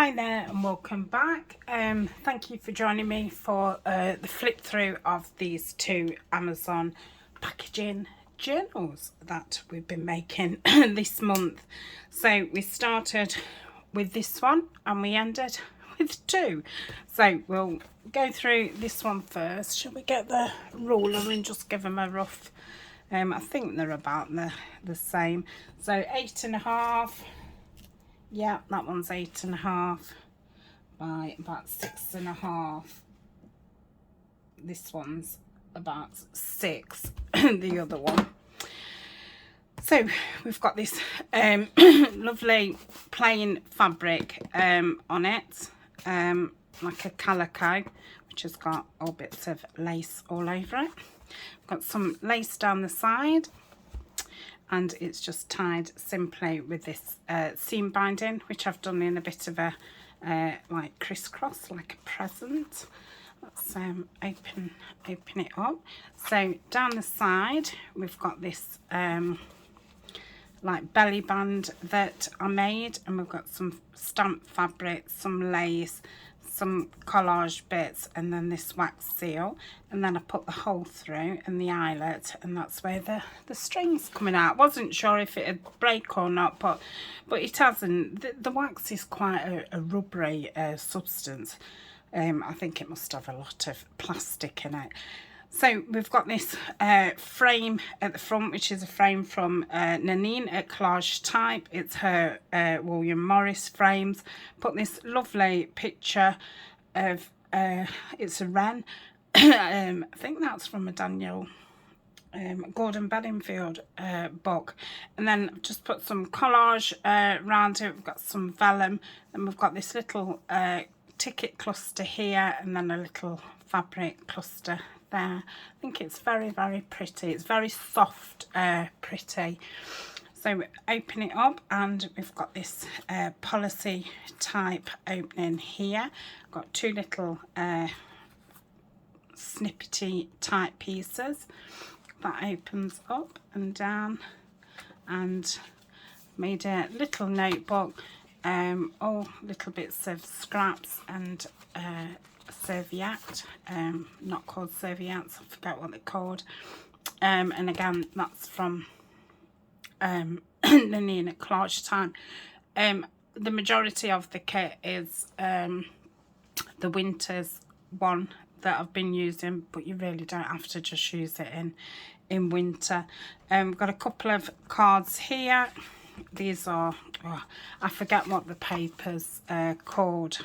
Hi there and welcome back. Thank you for joining me for the flip through of these two Amazon packaging journals that we've been making this month. So we started with this one and we ended with two. So we'll go through this one first. Shall we get the ruler and just give them a rough, I think they're about the same. So 8.5. Yeah, that one's 8.5 by about 6.5. This one's about 6, the other one. So we've got this lovely plain fabric on it, like a calico, which has got all bits of lace all over it. Got some lace down the side, and it's just tied simply with this seam binding, which I've done in a bit of a like crisscross, like a present. Let's open it up. So down the side we've got this like belly band that I made, and we've got some stamped fabric, some lace, some collage bits, and then this wax seal, and then I put the hole through and the eyelet, and that's where the string's coming out. Wasn't sure if it'd break or not, but it hasn't. The wax is quite a rubbery substance. I think it must have a lot of plastic in it. So we've got this frame at the front, which is a frame from Nanine at Collage Type. It's her William Morris frames. Put this lovely picture of, it's a wren. I think that's from a Daniel Gordon Bedingfield book. And then I've just put some collage around it. We've got some vellum, and we've got this little ticket cluster here, and then a little fabric cluster there. I think it's very, very pretty. It's very soft, pretty. So we open it up, and we've got this policy type opening here. Got two little snippety type pieces that opens up and down, and made a little notebook, all little bits of scraps and serviette, not called serviettes, I forget what they're called, and again that's from Nanine at Collage Time. The majority of the kit is the Winters one that I've been using, but you really don't have to just use it in winter. We've got a couple of cards here. These are, oh, I forget what the paper's called.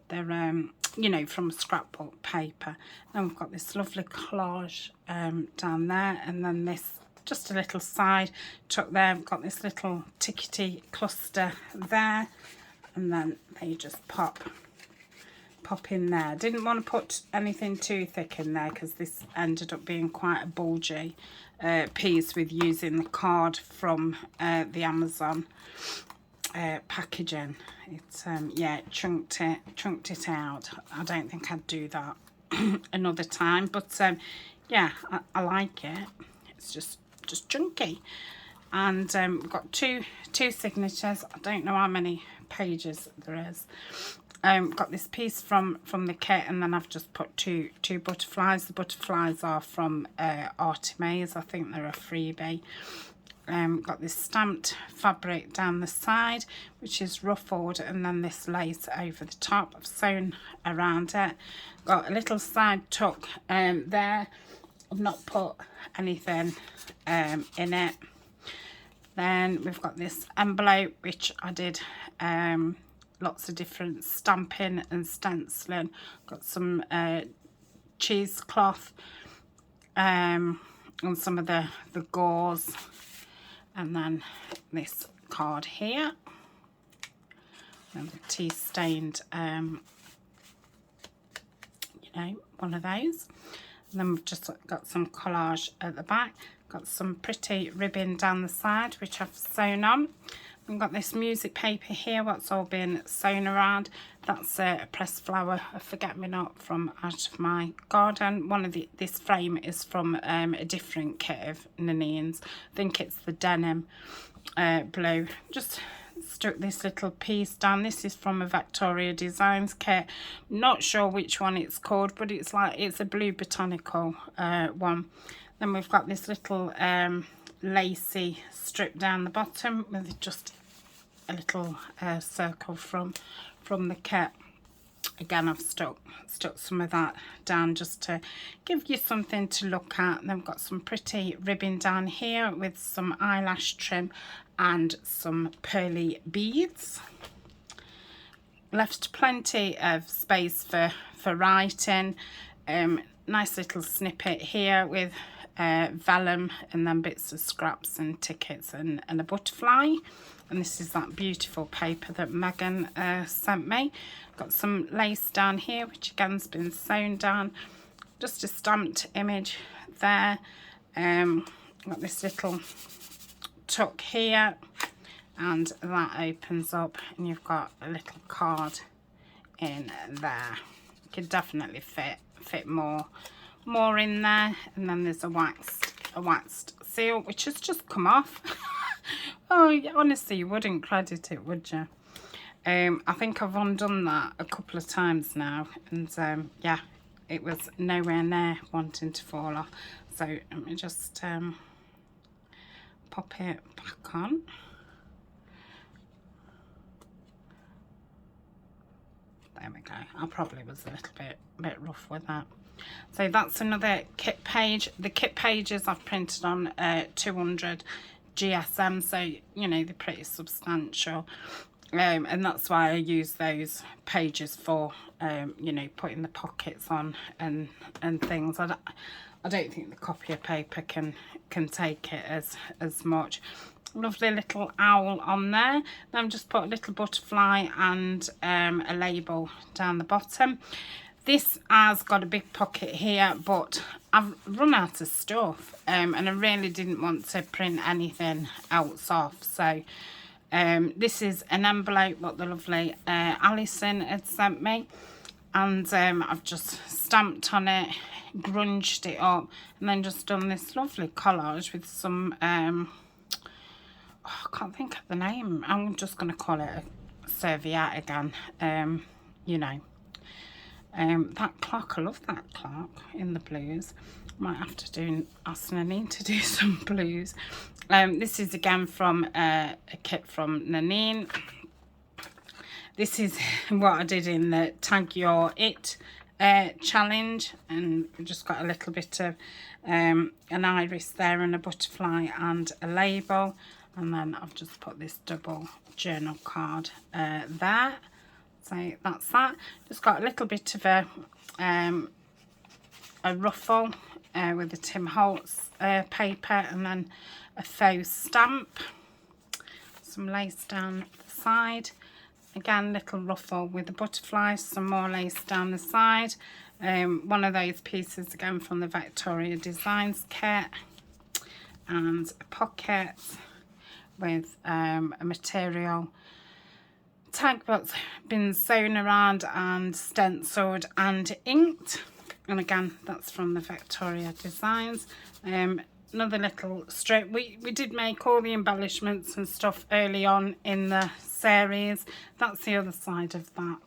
They're you know, from scrapbook paper. And we've got this lovely collage down there, and then this just a little side tuck there. We've got this little tickety cluster there, and then they just pop in there. Didn't want to put anything too thick in there because this ended up being quite a bulgy piece with using the card from the Amazon packaging. It's yeah, it chunked it out. I don't think I'd do that another time, but yeah, I like it. It's just chunky. And we've got two signatures. I don't know how many pages there is. Got this piece from the kit, and then I've just put two butterflies. The butterflies are from Artemis. I think they're a freebie. Got this stamped fabric down the side, which is ruffled, and then this lace over the top. I've sewn around it. Got a little side tuck there. I've not put anything in it. Then we've got this envelope, which I did lots of different stamping and stenciling. Got some cheesecloth on some of the gauze, and then this card here, and the tea stained you know, one of those. And then we've just got some collage at the back. Got some pretty ribbon down the side, which I've sewn on. We've got this music paper here, what's all been sewn around. That's a pressed flower, a forget-me-not from out of my garden. One of this frame is from a different kit of Nanine's. I think it's the denim blue. Just stuck this little piece down. This is from a Victoria Designs kit. Not sure which one it's called, but it's like, it's a blue botanical one. Then we've got this little lacy strip down the bottom with just a little circle from the kit. Again, I've stuck some of that down just to give you something to look at. Then I've got some pretty ribbon down here with some eyelash trim and some pearly beads. Left plenty of space for writing. Nice little snippet here with vellum and then bits of scraps and tickets and a butterfly. And this is that beautiful paper that Megan sent me. Got some lace down here, which again's been sewn down. Just a stamped image there. Got this little tuck here, and that opens up, and you've got a little card in there. Could definitely fit more in there. And then there's a waxed seal, which has just come off. Oh, honestly, you wouldn't credit it, would you? I think I've undone that a couple of times now, and yeah, it was nowhere near wanting to fall off. So let me just pop it back on. There we go. I probably was a little bit rough with that. So that's another kit page. The kit pages I've printed on 200 GSM, so you know they're pretty substantial, and that's why I use those pages for you know, putting the pockets on and things. I don't think the copier paper can take it as much. Lovely little owl on there. Then just put a little butterfly and a label down the bottom. This has got a big pocket here, but I've run out of stuff, and I really didn't want to print anything else off. So this is an envelope what the lovely Alison had sent me, and I've just stamped on it, grunged it up, and then just done this lovely collage with some I can't think of the name. I'm just going to call it a serviette again. You know, that clock, I love that clock in the blues. Might have to ask Nanine to do some blues. This is again from a kit from Nanine. This is what I did in the Tag Your It challenge, and we just got a little bit of an iris there and a butterfly and a label, and then I've just put this double journal card there. So that's that. Just got a little bit of a ruffle with a Tim Holtz paper, and then a faux stamp, some lace down the side, again little ruffle with a butterfly, some more lace down the side, one of those pieces again from the Victoria Designs kit, and a pocket with a material tag that's been sewn around and stenciled and inked, and again that's from the Victoria Designs. Another little strip. We did make all the embellishments and stuff early on in the series. That's the other side of that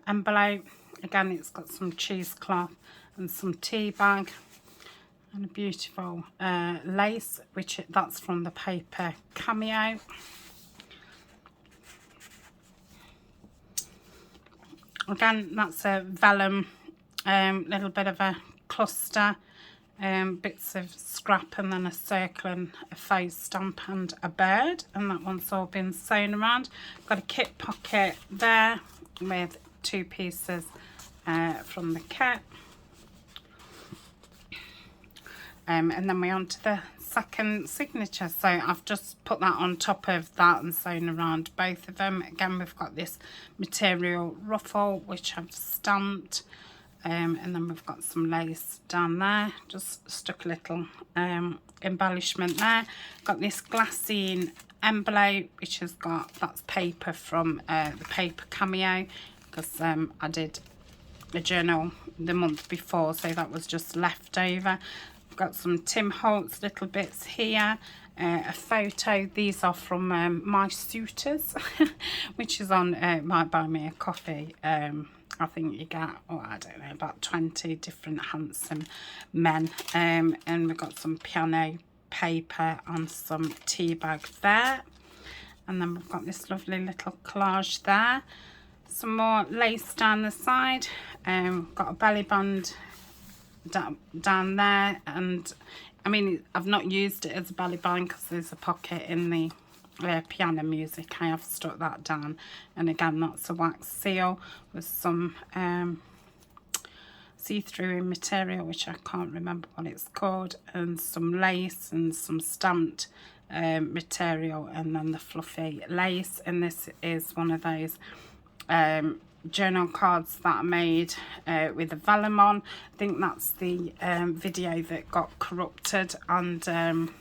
envelope. Again, it's got some cheesecloth and some tea bag and a beautiful lace, which that's from the paper Cameo. Again, that's a vellum, little bit of a cluster, bits of scrap, and then a circle and a faux stamp and a bird, and that one's all been sewn around. Got a kit pocket there with two pieces from the kit, and then we're on to the second signature. So I've just put that on top of that and sewn around both of them. Again, we've got this material ruffle which I've stamped, and then we've got some lace down there, just stuck a little embellishment there. Got this glassine envelope which has got, that's paper from the paper Cameo, because I did a journal the month before, so that was just left over. Got some Tim Holtz little bits here, a photo. These are from My Suitors, which is on Might Buy Me a Coffee. I think you get, oh, I don't know, about 20 different handsome men. And we've got some piano paper and some tea bag there. And then we've got this lovely little collage there. Some more lace down the side. Got a belly band down there. And I mean, I've not used it as a belly band because there's a pocket in the piano music. I have stuck that down, and again that's a wax seal with some see-through material, which I can't remember what it's called, and some lace and some stamped material, and then the fluffy lace. And this is one of those journal cards that I made with a vellum on. I think that's the video that got corrupted, and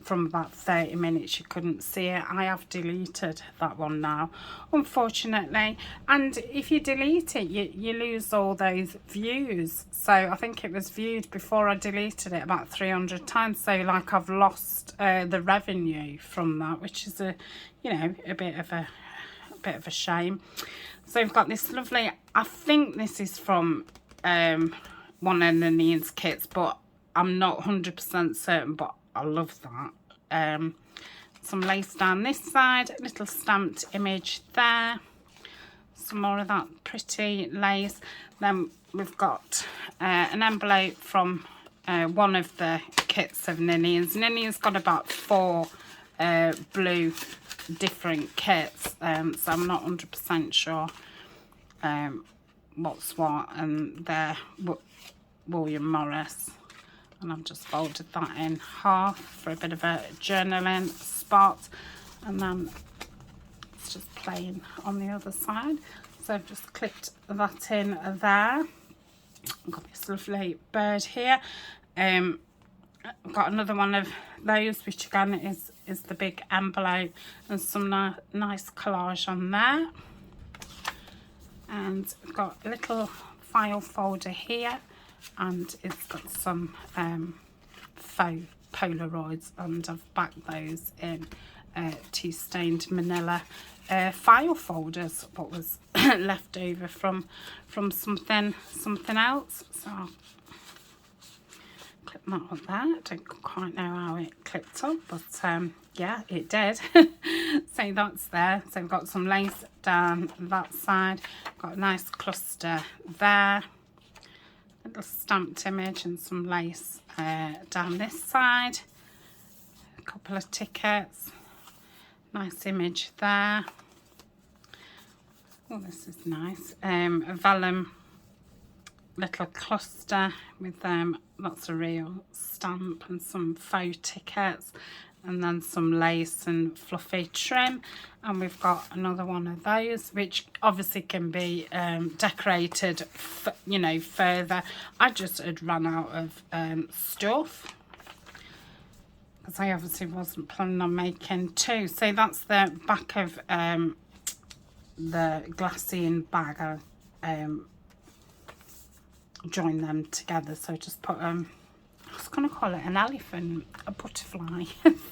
from about 30 minutes you couldn't see it. I have deleted that one now, unfortunately, and if you delete it you lose all those views. So I think it was viewed before I deleted it about 300 times, so like I've lost the revenue from that, which is a, you know, a bit of a shame. So we've got this lovely, I think this is from one of Nanine's kits, but I'm not 100% certain, but I love that. Some lace down this side, a little stamped image there, some more of that pretty lace. Then we've got an envelope from one of the kits of Nanine's. Nanine's got about 4 blue different kits, so I'm not 100% sure what's what, and they're William Morris. And I've just folded that in half for a bit of a journaling spot, and then it's just plain on the other side. So I've just clipped that in there. I've got this lovely bird here. I've got another one of those, which again is the big envelope, and some nice collage on there. And I've got a little file folder here, and it's got some faux Polaroids, and I've backed those in tea stained manila file folders, what was left over from something else. So I'll clip that up there. I don't quite know how it clipped up, but yeah, it did. So that's there. So we've got some lace down that side, got a nice cluster there, a little stamped image, and some lace down this side, a couple of tickets, nice image there. Oh, this is nice. A vellum little cluster with lots of real stamp and some faux tickets, and then some lace and fluffy trim. And we've got another one of those, which obviously can be decorated, you know, further. I just had run out of stuff, because I obviously wasn't planning on making 2. So that's the back of the glassine bag. I join them together, so just put I was going to call it an elephant, a butterfly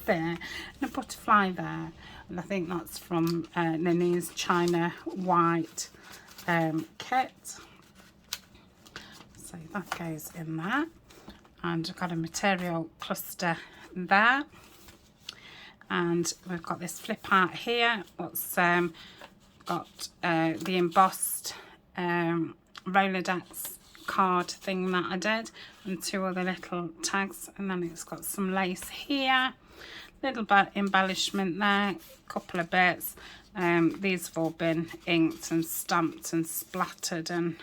there, and a butterfly there, and I think that's from Nanine's China White kit. So that goes in there, and I've got a material cluster there, and we've got this flip out here. What's got the embossed Rolodex card thing that I did, and 2 other little tags, and then it's got some lace here, little bit embellishment there, couple of bits. These have all been inked and stamped and splattered and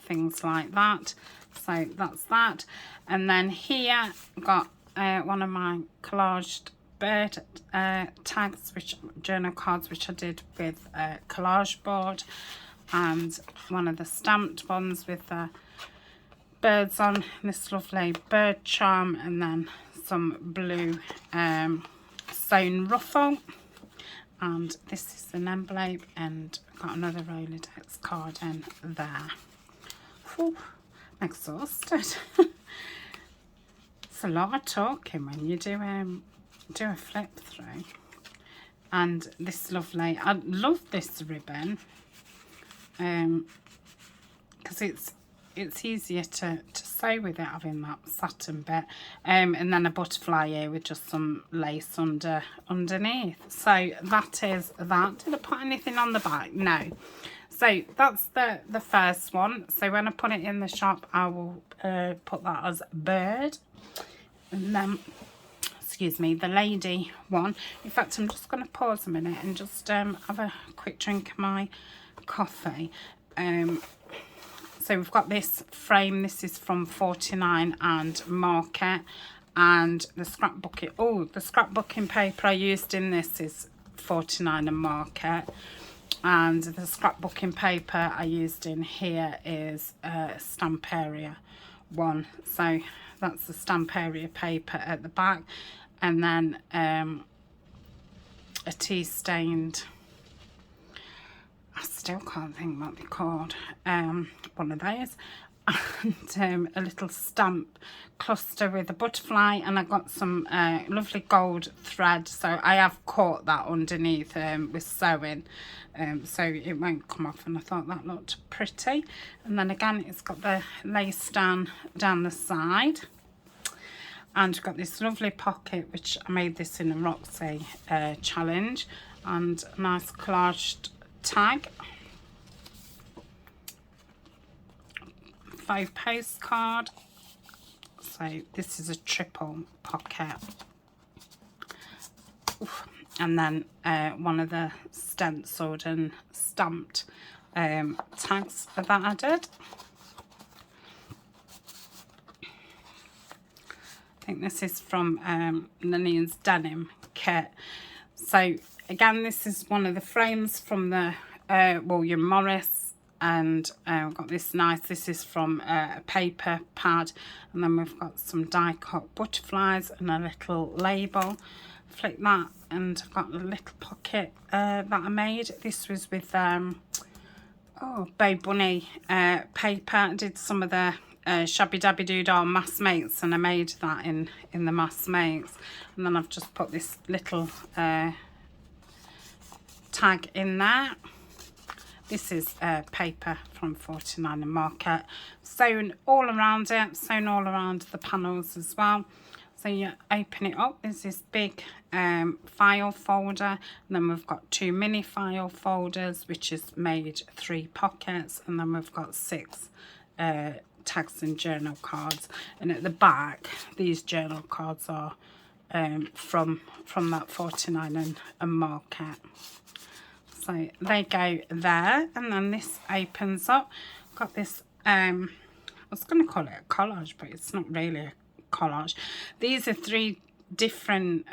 things like that. So that's that. And then here I've got one of my collaged bird tags, which journal cards, which I did with a collage board, and one of the stamped ones with the birds on, this lovely bird charm, and then some blue sewn ruffle. And this is an envelope, and I've got another Rolodex card in there. Whew, I'm exhausted. It's a lot of talking when you do a flip through. And this lovely, I love this ribbon because it's easier to sew with it, having that satin bit, and then a butterfly here with just some lace underneath. So that is that. Did I put anything on the back? No. So that's the first one. So when I put it in the shop, I will put that as bird. And then, excuse me, the lady one. In fact, I'm just going to pause a minute and just have a quick drink of my coffee. So we've got this frame. This is from 49 and Market. And the scrapbooking, the scrapbooking paper I used in this is 49 and Market. And the scrapbooking paper I used in here is Stamp Area one. So that's the Stamp Area paper at the back. And then a tea stained, I still can't think what they're called, one of those, and a little stamp cluster with a butterfly, and I got some lovely gold thread, so I have caught that underneath with sewing, so it won't come off, and I thought that looked pretty. And then again, it's got the lace down the side. And we've got this lovely pocket, which I made this in a Roxy challenge, and a nice collaged tag, faux postcard. So this is a triple pocket. Oof. And then one of the stenciled and stamped tags that I did. I think this is from Nanine's denim kit. So again, this is one of the frames from the William Morris, and we've got this nice, this is from a paper pad, and then we've got some die cut butterflies and a little label. Flick that, and I've got a little pocket that I made. This was with Bow Bunny paper. I did some of the Shabby Dabby Doodah Mass Mates, and I made that in the Mass Mates. And then I've just put this little tag in there. This is paper from 49 and Market, sewn all around it, sewn all around the panels as well. So you open it up, there's this big file folder, and then we've got 2 mini file folders, which has made 3 pockets, and then we've got 6 tags and journal cards. And at the back, these journal cards are from that 49 and Market. So they go there, and then this opens up. Got this, I was going to call it a collage, but it's not really a collage. These are 3 different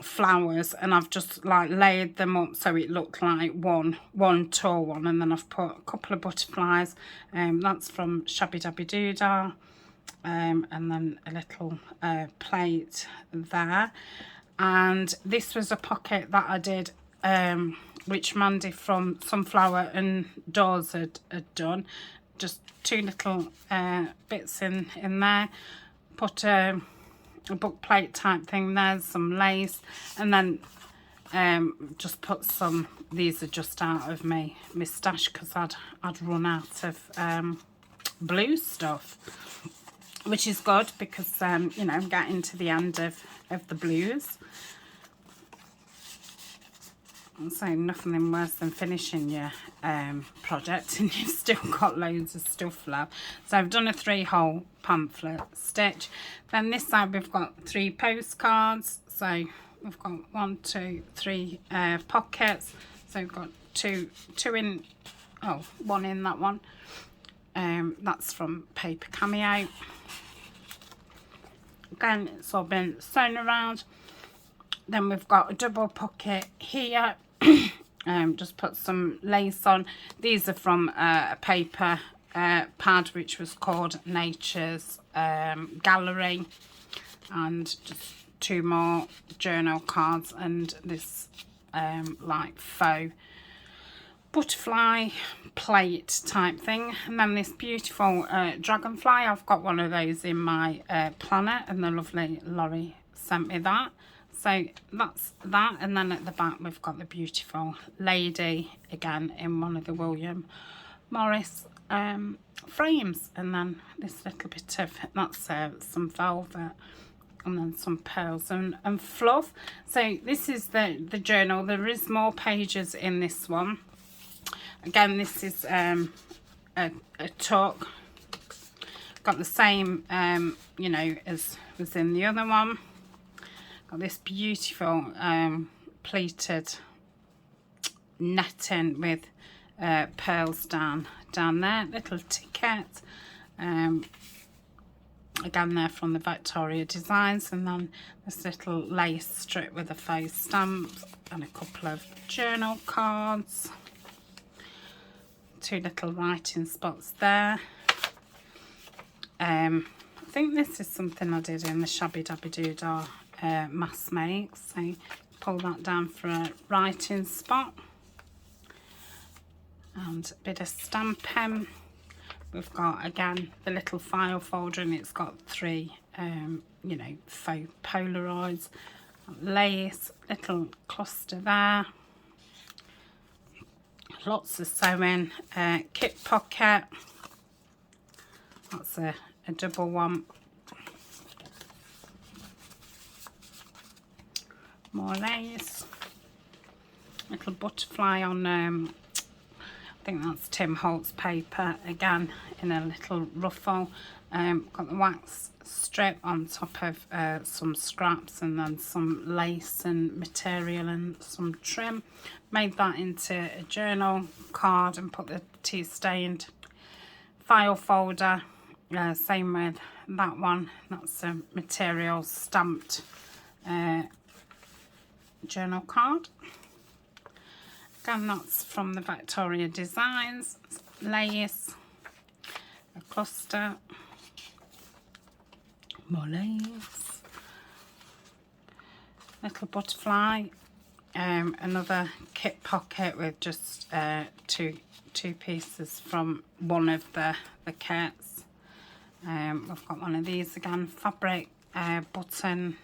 flowers, and I've just like layered them up so it looked like one tall one, and then I've put a couple of butterflies. That's from Shabby Dabby Doodah, and then a little plate there. And this was a pocket that I did, which Mandy from Sunflower and Doors had done. Just 2 little bits in there. Put a book plate type thing there, some lace, and then just put some, these are just out of my stash because I'd run out of blue stuff, which is good because you know, I'm getting to the end of the blues. So nothing worse than finishing your project and you've still got loads of stuff left. So I've done a 3-hole pamphlet stitch. Then this side we've got 3 postcards. So we've got 1, 2, 3 pockets. So we've got two in, one in that one. That's from Paper Cameo. Again, it's all been sewn around. Then we've got a double pocket here. Just put some lace on. These are from a paper pad which was called Nature's Gallery, and just 2 more journal cards, and this like faux butterfly plate type thing, and then this beautiful dragonfly. I've got one of those in my planner, and the lovely Laurie sent me that. So that's that, and then at the back we've got the beautiful lady again in one of the William Morris frames, and then this little bit of, that's some velvet, and then some pearls and fluff. So this is the journal. There is more pages in this one. Again, this is a tuck. Got the same you know, as was in the other one. Got this beautiful pleated netting with pearls down there. Little ticket. Again, they're from the Victoria Designs, and then this little lace strip with a faux stamp and a couple of journal cards. 2 little writing spots there. I think this is something I did in the Shabby Dabby Doodah mass make, so pull that down for a writing spot. And a bit of stamping. We've got again the little file folder, and it's got 3 you know, faux Polaroids, lace, little cluster there, lots of sewing, kit pocket, that's a double one, more lace, little butterfly on I think that's Tim Holtz paper, again in a little ruffle. Got the wax strip on top of some scraps, and then some lace and material and some trim. Made that into a journal card and put the tea stained file folder. Same with that one, that's a material stamped journal card. Again, that's from the Victoria Designs. Lace, a cluster, more lace, little butterfly, another kit pocket with just two pieces from one of the kits. We've got one of these again, fabric button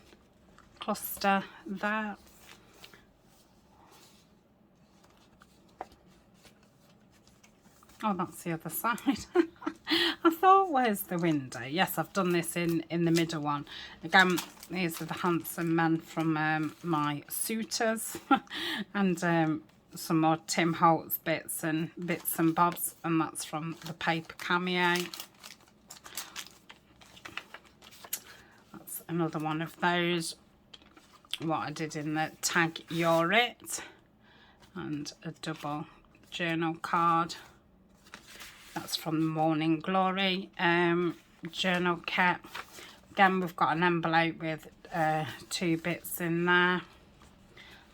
cluster there. Oh, that's the other side. I thought, where's the window? Yes, I've done this in the middle one. Again, these are the handsome men from my suitors. And some more Tim Holtz bits and bobs. And that's from the paper cameo. That's another one of those. What I did in the Tag You're It. And a double journal card. That's from the Morning Glory journal kit. Again, we've got an envelope with 2 bits in there.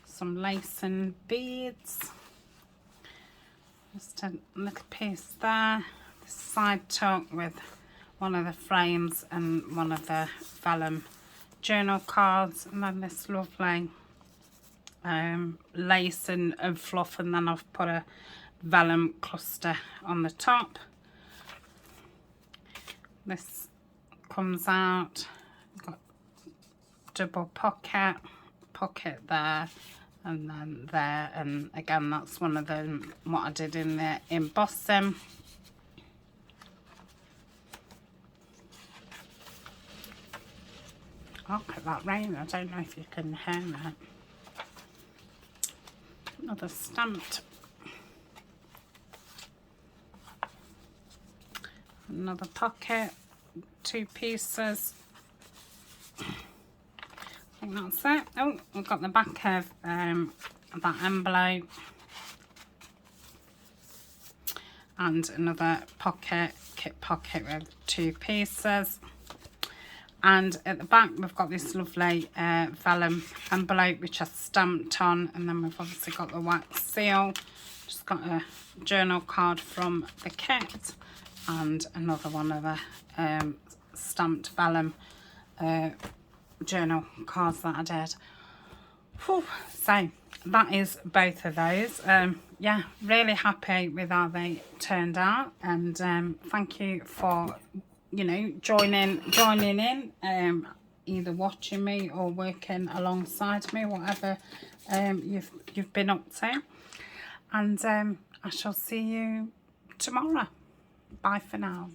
Some lace and beads. Just a little piece there. This side tuck with one of the frames and one of the vellum journal cards. And then this lovely lace and fluff. And then I've put a vellum cluster on the top. This comes out, got double pocket there, and then there, and again that's one of them, what I did in the embossing. Look at that rain, I don't know if you can hear that. Another stamped. Another pocket, 2 pieces. I think that's it. Oh, we've got the back of that envelope. And another pocket, kit pocket with 2 pieces. And at the back we've got this lovely vellum envelope which I stamped on, and then we've obviously got the wax seal. Just got a journal card from the kit. And another one of the stamped vellum journal cards that I did. Whew. So that is both of those. Yeah, really happy with how they turned out, and thank you for, you know, joining in, either watching me or working alongside me, whatever you've been up to. And I shall see you tomorrow. Bye for now.